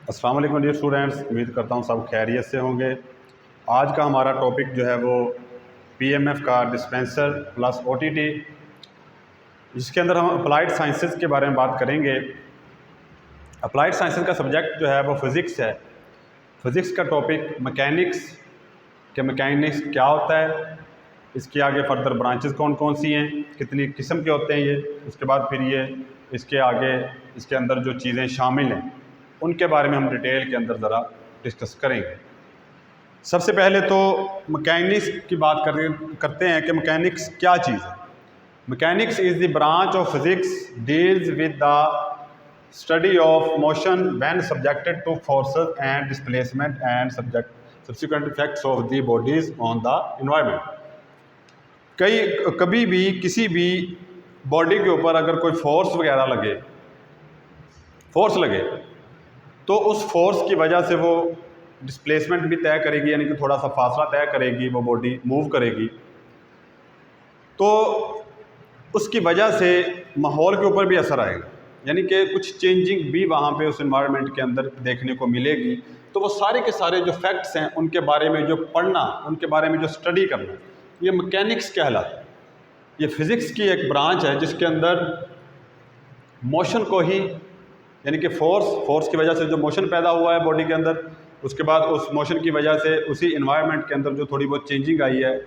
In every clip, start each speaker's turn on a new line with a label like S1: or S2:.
S1: अस्सलाम वालेकुम dear students, उम्मीद करता हूँ सब खैरियत से होंगे। आज का हमारा टॉपिक जो है वो पीएमएफ का डिस्पेंसर प्लस ओटीटी, जिसके अंदर हम अप्लाइड साइंसेस के बारे में बात करेंगे। अप्लाइड साइंसेस का सब्जेक्ट जो है वो फ़िज़िक्स है। फ़िज़िक्स का टॉपिक मैकेनिक्स के मैकेनिक्स क्या होता है, इसके आगे फर्दर ब्रांचेस कौन कौन सी हैं, कितनी किस्म के होते हैं ये, उसके बाद फिर ये इसके आगे इसके अंदर जो चीज़ें शामिल हैं उनके बारे में हम डिटेल के अंदर ज़रा डिस्कस करेंगे। सबसे पहले तो मैकेनिक्स की बात करते हैं कि मैकेनिक्स क्या चीज़ है। Mechanics is the branch of physics deals with the study of motion when subjected two forces and displacement and subsequent effects of the bodies on the environment. कभी भी किसी भी बॉडी के ऊपर अगर कोई फोर्स लगे तो उस फोर्स की वजह से वो डिस्प्लेसमेंट भी तय करेगी, यानी कि थोड़ा सा फासला तय करेगी, वो बॉडी मूव करेगी। तो उसकी वजह से माहौल के ऊपर भी असर आएगा, यानी कि कुछ चेंजिंग भी वहाँ पे उस एनवायरनमेंट के अंदर देखने को मिलेगी। तो वो सारे के सारे जो फैक्ट्स हैं उनके बारे में जो पढ़ना, उनके बारे में जो स्टडी करना, ये मैकेनिक्स कहलाता है। ये फ़िज़िक्स की एक ब्रांच है जिसके अंदर मोशन को ही, यानी कि फोर्स की वजह से जो मोशन पैदा हुआ है बॉडी के अंदर, उसके बाद उस मोशन की वजह से उसी इन्वायरमेंट के अंदर जो थोड़ी बहुत चेंजिंग आई है,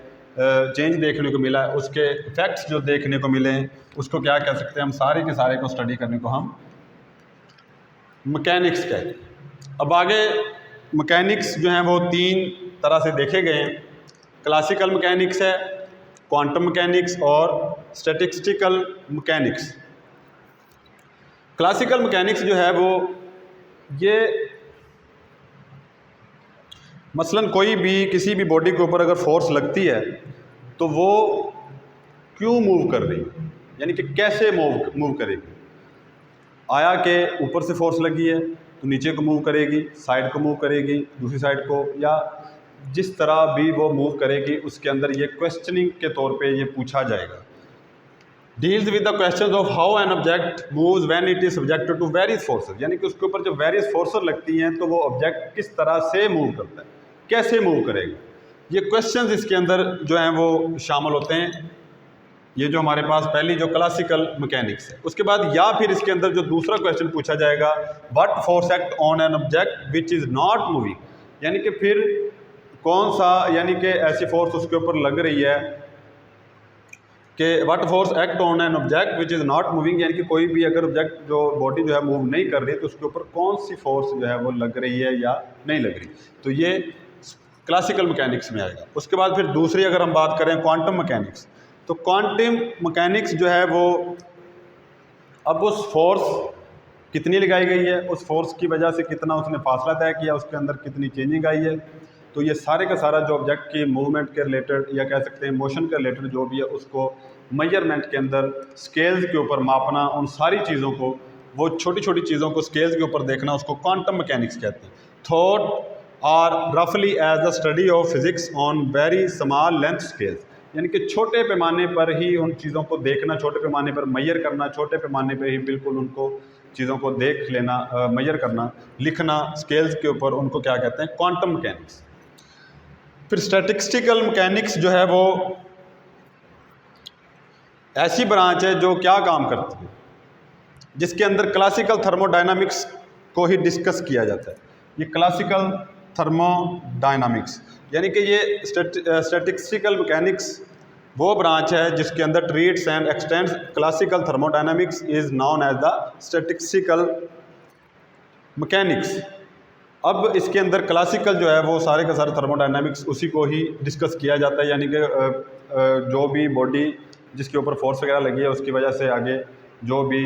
S1: चेंज देखने को मिला है, उसके इफ़ेक्ट्स जो देखने को मिले हैं, उसको क्या कह सकते हैं हम, सारे के सारे को स्टडी करने को हम मैकेनिक्स कहते हैं। अब आगे मैकेनिक्स जो हैं वो तीन तरह से देखे गए हैं। क्लासिकल मैकेनिक्स है, क्वांटम मैकेनिक्स और स्टैटिस्टिकल मैकेनिक्स। क्लासिकल मैकेनिक्स जो है वो ये मसलन कोई भी किसी भी बॉडी के ऊपर अगर फोर्स लगती है तो वो क्यों मूव कर रही है, यानी कि कैसे मूव करेगी। आया कि ऊपर से फोर्स लगी है तो नीचे को मूव करेगी, साइड को मूव करेगी, दूसरी साइड को, या जिस तरह भी वो मूव करेगी उसके अंदर ये क्वेश्चनिंग के तौर पे ये पूछा जाएगा। Deals with the question of how an object moves when it is subjected to various forces, यानी कि उसके ऊपर जब वेरियस फोर्सेस लगती हैं तो वो ऑब्जेक्ट किस तरह से मूव करता है, कैसे मूव करेगा। ये क्वेश्चंस इसके अंदर जो हैं वो शामिल होते हैं। ये जो हमारे पास पहली जो क्लासिकल मैकेनिक्स है, उसके बाद या फिर इसके अंदर जो दूसरा क्वेश्चन पूछा जाएगा, what force act on an object which is not moving, यानी कि फिर कौन सा, यानी कि ऐसी फोर्स उसके ऊपर लग रही है कि what force act on an object which is not moving, यानी कि कोई भी अगर ऑब्जेक्ट जो बॉडी जो है मूव नहीं कर रही तो उसके ऊपर कौन सी फोर्स जो है वो लग रही है या नहीं लग रही। तो ये क्लासिकल मैकेनिक्स में आएगा। उसके बाद फिर दूसरी अगर हम बात करें क्वांटम मैकेनिक्स, तो क्वांटम मैकेनिक्स जो है वो अब उस फोर्स कितनी लगाई गई है, उस फोर्स की वजह से कितना उसने फासला तय किया, उसके अंदर कितनी चेंजिंग आई है, तो ये सारे का सारा जो ऑब्जेक्ट की मूवमेंट के रिलेटेड या कह सकते हैं मोशन के रिलेटेड जो भी है उसको मेजरमेंट के अंदर स्केल्स के ऊपर मापना, उन सारी चीज़ों को, वो छोटी छोटी चीज़ों को स्केल्स के ऊपर देखना, उसको क्वांटम मैकेनिक्स कहते हैं। थॉट आर रफली as the study of physics on very small length scales, यानी कि छोटे पैमाने पर ही उन चीज़ों को देखना, छोटे पैमाने पर मेजर करना, छोटे पैमाने पर ही बिल्कुल उनको चीज़ों को देख लेना, मेजर करना, लिखना स्केल्स के ऊपर, उनको क्या कहते हैं, क्वांटम मैकेनिक्स। फिर स्टैटिस्टिकल मैकेनिक्स जो है वो ऐसी ब्रांच है जो क्या काम करती है, जिसके अंदर क्लासिकल थर्मोडायनामिक्स को ही डिस्कस किया जाता है। ये क्लासिकल थर्मोडायनामिक्स, यानी कि ये स्टैटिस्टिकल मैकेनिक्स वो ब्रांच है जिसके अंदर treats and extends classical thermodynamics is known as the statistical mechanics. अब इसके अंदर क्लासिकल जो है वो सारे का सारे थर्मोडायनामिक्स उसी को ही डिस्कस किया जाता है, यानी कि जो भी बॉडी जिसके ऊपर फोर्स वगैरह लगी है उसकी वजह से आगे जो भी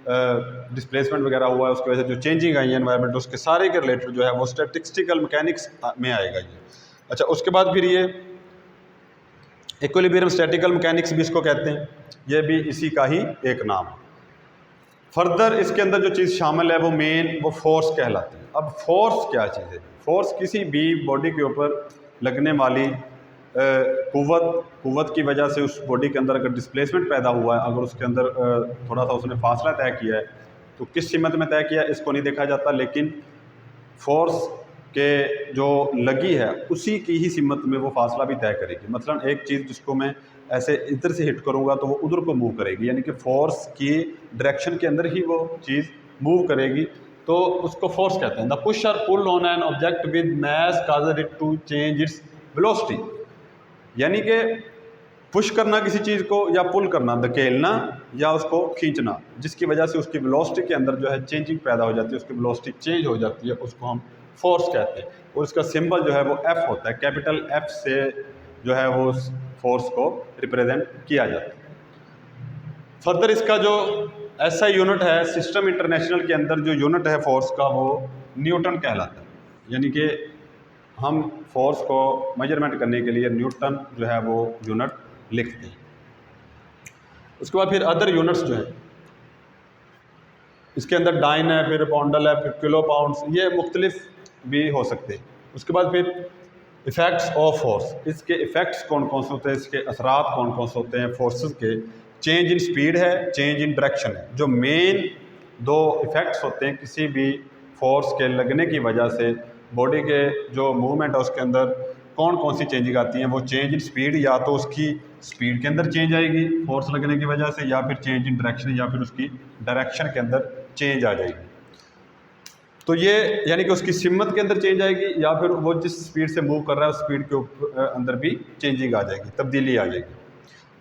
S1: डिस्प्लेसमेंट वगैरह हुआ है उसकी वजह से जो चेंजिंग आई है एनवायरनमेंट, उसके सारे के रिलेटेड जो है वो स्टैटिस्टिकल मैकेनिक्स में आएगा ये। अच्छा, उसके बाद फिर ये इक्विलिब्रियम स्टैटिकल मैकेनिक्स भी इसको कहते हैं, ये भी इसी का ही एक नाम है। फर्दर इसके अंदर जो चीज़ शामिल है वो मेन वो फोर्स कहलाती है। अब फोर्स क्या चीज़ है? फोर्स किसी भी बॉडी के ऊपर लगने वाली कुव्वत की वजह से उस बॉडी के अंदर अगर डिस्प्लेसमेंट पैदा हुआ है, अगर उसके अंदर थोड़ा सा उसने फासला तय किया है, तो किस सीमत में तय किया इसको नहीं देखा जाता, लेकिन फोर्स के जो लगी है उसी की ही सिमत में वो फासला भी तय करेगी। मसलन एक चीज़ जिसको मैं ऐसे इधर से हिट करूँगा तो वो उधर को मूव करेगी, यानी कि फोर्स की डायरेक्शन के अंदर ही वो चीज़ मूव करेगी, तो उसको फोर्स कहते हैं। द पुश और pull on an object with mass causes it to change its velocity, यानी कि पुश करना किसी चीज़ को या पुल करना, धकेलना या उसको खींचना, जिसकी वजह से उसकी वेलोसिटी के अंदर जो है चेंजिंग पैदा हो जाती है, उसकी वेलोसिटी चेंज हो जाती है, उसको हम फोर्स कहते हैं। और इसका सिंबल जो है वो एफ होता है, कैपिटल एफ से जो है वो फोर्स को रिप्रेजेंट किया जाता है। फर्दर इसका जो ऐसा यूनिट है सिस्टम इंटरनेशनल के अंदर, जो यूनिट है फोर्स का वो न्यूटन कहलाता है, यानी कि हम फोर्स को मेजरमेंट करने के लिए न्यूटन जो है वो यूनिट लिखते हैं। उसके बाद फिर अदर यूनिट्स जो है इसके अंदर डाइन है, फिर पौंडल है, फिर किलो पाउंड्स, ये मुख्तलिफ भी हो सकते हैं। उसके बाद फिर इफ़ेक्ट्स ऑफ फोर्स, इसके इफ़ेक्ट्स कौन कौन से होते हैं, इसके असरात कौन कौन से होते हैं फोर्सेस के। चेंज इन स्पीड है, चेंज इन डायरेक्शन है, जो मेन दो इफ़ेक्ट्स होते हैं किसी भी फोर्स के लगने की वजह से बॉडी के जो मूवमेंट है उसके अंदर कौन कौन सी चेंजिंग आती हैं। वो चेंज इन स्पीड, या तो उसकी स्पीड के अंदर चेंज आएगी फोर्स लगने की वजह से, या फिर चेंज इन डायरेक्शन, या फिर उसकी डायरेक्शन के अंदर चेंज आ जाएगी। तो ये यानी कि उसकी सिमत के अंदर चेंज आएगी, या फिर वो जिस स्पीड से मूव कर रहा है उस स्पीड के अंदर भी चेंजिंग आ जाएगी, तब्दीली आ जाएगी।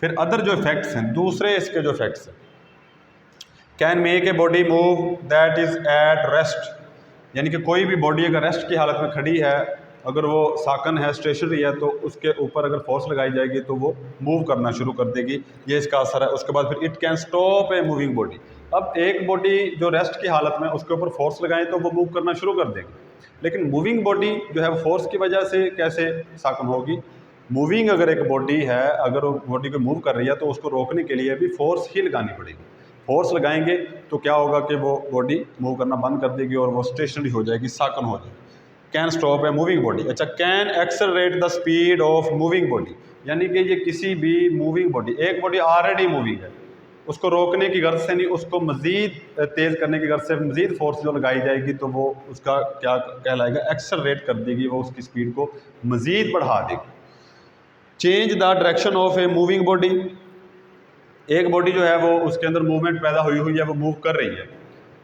S1: फिर अदर जो इफेक्ट्स हैं, दूसरे इसके जो इफेक्ट्स हैं, can make a body move that is at rest, यानी कि कोई भी बॉडी अगर रेस्ट की हालत में खड़ी है, अगर वो साकन है, स्टेशनरी है, तो उसके ऊपर अगर फोर्स लगाई जाएगी तो वो मूव करना शुरू कर देगी, ये इसका असर है। उसके बाद फिर it can stop a moving body, अब एक बॉडी जो रेस्ट की हालत में उसके ऊपर फोर्स लगाएं तो वो मूव करना शुरू कर देगी, लेकिन मूविंग बॉडी जो है वो फोर्स की वजह से कैसे साकन होगी। मूविंग अगर एक बॉडी है, अगर वो बॉडी को मूव कर रही है तो उसको रोकने के लिए भी फोर्स ही लगानी पड़ेगी। फोर्स लगाएंगे तो क्या होगा कि वो बॉडी मूव करना बंद कर देगी और वो स्टेशनरी हो जाएगी, साकन हो जाएगी। Can stop a moving body, अच्छा can accelerate the speed of moving body, यानी कि ये किसी भी मूविंग बॉडी, एक बॉडी ऑलरेडी मूविंग है, उसको रोकने की गर्ज से नहीं, उसको मज़ीद तेज़ करने की गर्ज से मज़ीद फोर्स जो लगाई जाएगी तो वो उसका क्या कहलाएगा, एक्सेलरेट कर देगी, वो उसकी स्पीड को मज़ीद बढ़ा देगी। Change the direction of A moving body, एक बॉडी जो है वो उसके अंदर मूवमेंट पैदा हुई है, वो मूव कर रही है,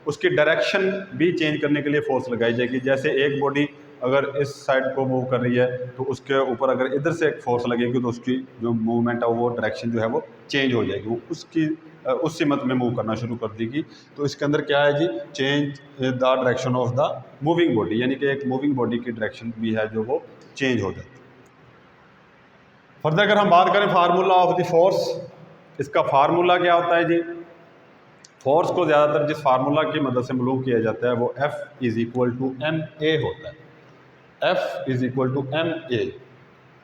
S1: उसकी डायरेक्शन भी चेंज करने के लिए फोर्स लगाई जाएगी। जैसे एक बॉडी अगर इस साइड को मूव कर रही है तो उसके ऊपर अगर इधर से एक फोर्स लगेगी तो उसकी जो मूवमेंट है वो डायरेक्शन जो है वो चेंज हो जाएगी, वो उसकी उस सिमत में मूव करना शुरू कर देगी। तो इसके अंदर क्या है जी, change the direction of the moving body, यानी कि एक मूविंग बॉडी की डायरेक्शन भी है जो वो चेंज हो जाती है। फर्दर अगर हम बात करें फार्मूला ऑफ द फोर्स, इसका फार्मूला क्या होता है जी। फोर्स को ज़्यादातर जिस फार्मूला की मदद से मालूम किया जाता है वो F is equal to M A होता है। F is equal to M A.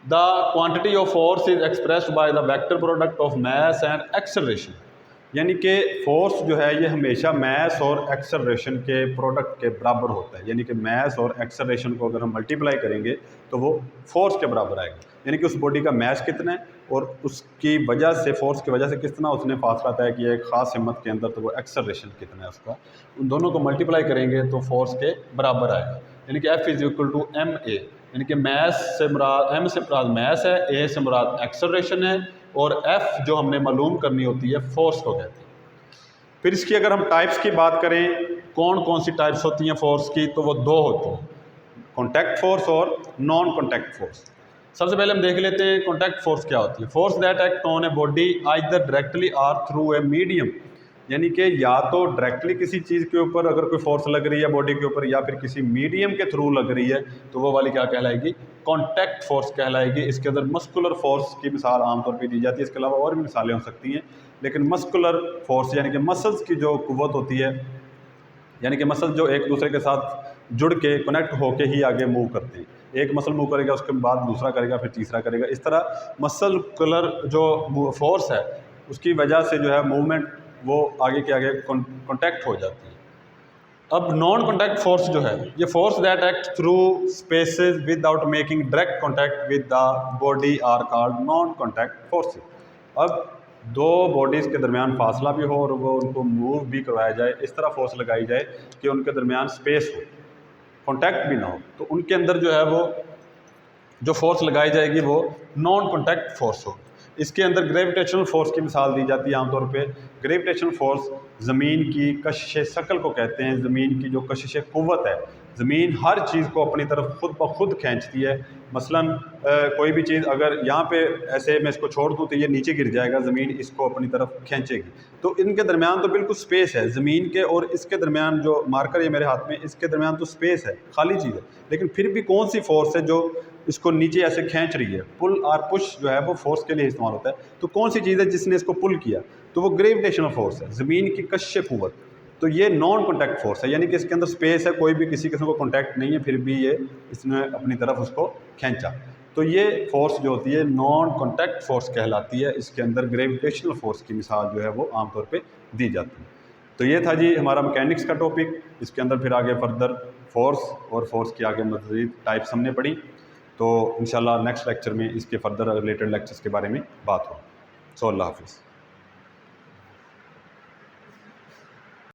S1: The quantity of force is expressed by the vector product of mass and acceleration, यानी कि फोर्स जो है ये हमेशा मास और एक्सेलरेशन के प्रोडक्ट के बराबर होता है, यानी कि मास और एक्सेलरेशन को अगर हम मल्टीप्लाई करेंगे तो वो फोर्स के बराबर आएगा, यानी कि उस बॉडी का मास कितना है और उसकी वजह से फोर्स की वजह से कितना उसने फासला तय किया एक ख़ास हिम्मत के अंदर, तो वो एक्सेलरेशन कितना है उसका, उन दोनों को मल्टीप्लाई करेंगे तो फोर्स के बराबर आएगा। यानी कि F is equal to M A, यानी कि मैस से मुराद, एम से मुराद मैस है, ए से मुराद एक्सेलरेशन है, और एफ जो हमने मालूम करनी होती है फोर्स को कहते हैं। फिर इसकी अगर हम टाइप्स की बात करें, कौन कौन सी टाइप्स होती हैं फोर्स की, तो वो दो होती हैं, कॉन्टैक्ट फोर्स और नॉन कॉन्टैक्ट फोर्स। सबसे पहले हम देख लेते हैं कॉन्टैक्ट फोर्स क्या होती है। Force that act on a body either directly और थ्रू ए मीडियम, यानी कि या तो डायरेक्टली किसी चीज़ के ऊपर अगर कोई फोर्स लग रही है बॉडी के ऊपर, या फिर किसी मीडियम के थ्रू लग रही है, तो वो वाली क्या कहलाएगी, कॉन्टैक्ट फोर्स कहलाएगी। इसके अंदर मस्कुलर फोर्स की मिसाल आमतौर पर दी जाती है, इसके अलावा और भी मिसालें हो सकती हैं, लेकिन मस्कुलर फोर्स यानी कि मसल्स की जो कुव्वत होती है, यानी कि मसल जो एक दूसरे के साथ जुड़ के कनेक्ट होके ही आगे मूव करते हैं, एक मसल मूव करेगा उसके बाद दूसरा करेगा फिर तीसरा करेगा, इस तरह मसलकुलर जो फोर्स है उसकी वजह से जो है मूवमेंट वो आगे के आगे कॉन्टैक्ट हो जाती है। अब नॉन कॉन्टैक्ट फोर्स जो है, ये force that act through spaces without making direct contact with the body are called non contact forces. अब दो बॉडीज़ के दरमियान फासला भी हो और वो उनको मूव भी करवाया जाए, इस तरह फोर्स लगाई जाए कि उनके दरमियान स्पेस हो, कॉन्टैक्ट भी ना हो, तो उनके अंदर जो है वो जो फोर्स लगाई जाएगी वो नॉन कॉन्टैक्ट फोर्स हो। इसके अंदर ग्रेविटेशनल फोर्स की मिसाल दी जाती है आमतौर पे। ग्रेविटेशनल फोर्स ज़मीन की कशिश शकल को कहते हैं, ज़मीन की जो कशिश क़ुव्वत है, ज़मीन हर चीज़ को अपनी तरफ खुद ब खुद खींचती है। मसलन कोई भी चीज़ अगर यहाँ पे ऐसे मैं इसको छोड़ दूँ तो ये नीचे गिर जाएगा, ज़मीन इसको अपनी तरफ खींचेगी। तो इनके दरमियान तो बिल्कुल स्पेस है, ज़मीन के और इसके दरमियान जो मार्कर है मेरे हाथ में, इसके दरमियान तो स्पेस है, खाली चीज़ है, लेकिन फिर भी कौन सी फोर्स है जो इसको नीचे ऐसे खींच रही है? पुल और पुश जो है वो फोर्स के लिए इस्तेमाल होता है। तो कौन सी चीज़ है जिसने इसको पुल किया? तो वो ग्रेविटेशनल फोर्स है, ज़मीन की कशिश क़ुव्वत। तो ये नॉन कॉन्टैक्ट फोर्स है, यानी कि इसके अंदर स्पेस है, कोई भी किसी किस्म का कॉन्टैक्ट नहीं है, फिर भी ये इसने अपनी तरफ उसको खींचा। तो ये फोर्स जो होती है नॉन कॉन्टैक्ट फोर्स कहलाती है। इसके अंदर ग्रेविटेशनल फोर्स की मिसाल जो है वो आमतौर पे दी जाती है। तो ये था जी हमारा मैकेनिक्स का टॉपिक। इसके अंदर फिर आगे फर्दर फोर्स और फोर्स की आगे मज़ीद टाइप्स हमने पढ़ी। तो इंशाल्लाह नेक्स्ट लेक्चर में इसके फर्दर रिलेटेड लेक्चर्स के बारे में बात हो। सो अल्लाह हाफ़िज़।